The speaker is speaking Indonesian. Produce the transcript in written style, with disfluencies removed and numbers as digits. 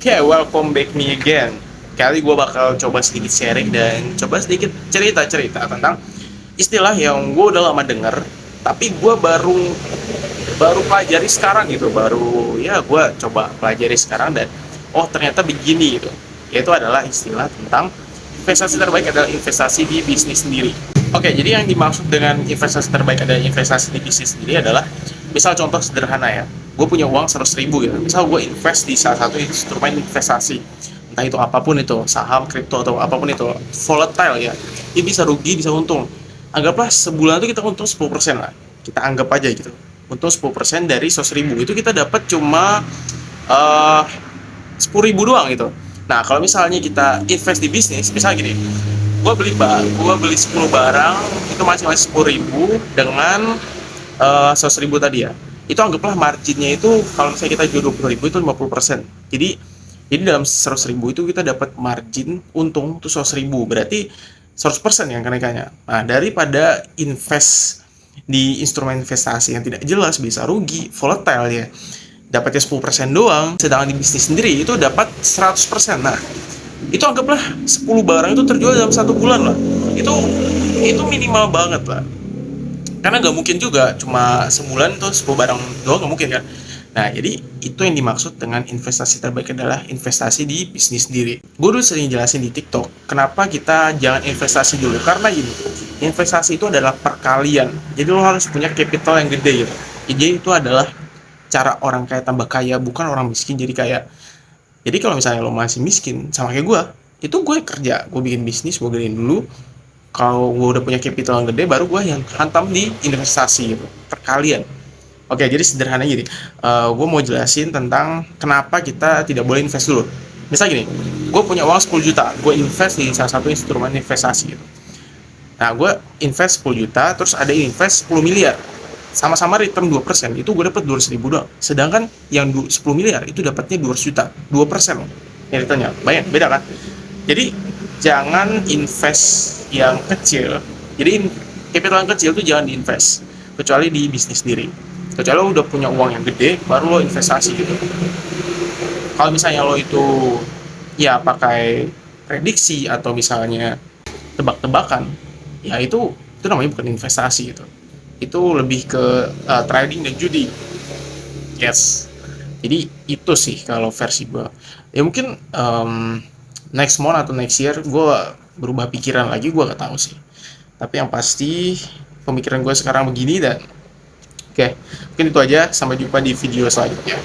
Oke, welcome back me again. Kali gue bakal coba sedikit sharing dan coba sedikit cerita-cerita tentang istilah yang gue udah lama denger, tapi gue baru baru pelajari sekarang gitu, baru ya gue coba pelajari sekarang dan oh ternyata begini gitu. Yaitu adalah istilah tentang investasi terbaik adalah investasi di bisnis sendiri. Oke, jadi yang dimaksud dengan investasi terbaik adalah investasi di bisnis sendiri adalah, misal contoh sederhana ya, gue punya uang 100.000 gitu, misal gue invest di salah satu instrumen investasi, entah itu apapun itu, saham, kripto, atau apapun itu, volatile ya, ini bisa rugi, bisa untung. Anggaplah sebulan itu kita untung 10% lah, kita anggap aja gitu, untung 10% dari 100.000, itu kita dapat cuma 10.000 doang gitu. Nah, kalau misalnya kita invest di bisnis, misal gini, gue beli 10 barang itu masing-masing 10.000 dengan 100.000 tadi ya, itu anggaplah marginnya itu kalau misalnya kita jual 20.000 itu 50%. Jadi dalam 100.000 itu kita dapat margin untung tuh 100.000, berarti 100% yang kenaikannya. Nah, daripada invest di instrumen investasi yang tidak jelas, bisa rugi, volatile ya, dapatnya 10% doang, sedangkan di bisnis sendiri itu dapat 100%. Nah, itu anggaplah 10 barang itu terjual dalam 1 bulan lah, itu minimal banget lah, karena nggak mungkin juga cuma sebulan tuh 10 barang doang, nggak mungkin kan. Nah, jadi itu yang dimaksud dengan investasi terbaik adalah investasi di bisnis sendiri. Gue dulu sering jelasin di TikTok kenapa kita jangan investasi dulu, karena ini investasi itu adalah perkalian, jadi lo harus punya capital yang gede gitu. Jadi itu adalah cara orang kaya tambah kaya, bukan orang miskin jadi kaya. Jadi kalau misalnya lo masih miskin sama kayak gue, itu gue kerja, gue bikin bisnis, gue gedein dulu. Kalau gue udah punya capital yang gede, baru gue yang hantam di investasi gitu, perkalian. Oke, jadi sederhana gini, gue mau jelasin tentang kenapa kita tidak boleh invest dulu. Misal gini, gue punya uang 10 juta, gue invest di salah satu instrumen investasi gitu. Nah, gue invest 10 juta, terus ada invest 10 miliar. Sama-sama return 2%, itu gue dapat 200.000 doang. Sedangkan yang 10 miliar itu dapatnya 200 juta, 2% yang returnnya. Bayang, beda kan? Jadi, jangan invest yang kecil. Jadi, capital yang kecil itu jangan diinvest, kecuali di bisnis sendiri. Kecuali lo udah punya uang yang gede, baru lo investasi gitu. Kalau misalnya lo itu ya pakai prediksi atau misalnya tebak-tebakan, ya itu namanya bukan investasi gitu. Itu lebih ke trading dan judi. Yes. Jadi itu sih kalau versi gue. Ya mungkin next month atau next year gue berubah pikiran lagi, gue gak tahu sih. Tapi yang pasti pemikiran gue sekarang begini dan oke, mungkin itu aja. Sampai jumpa di video selanjutnya.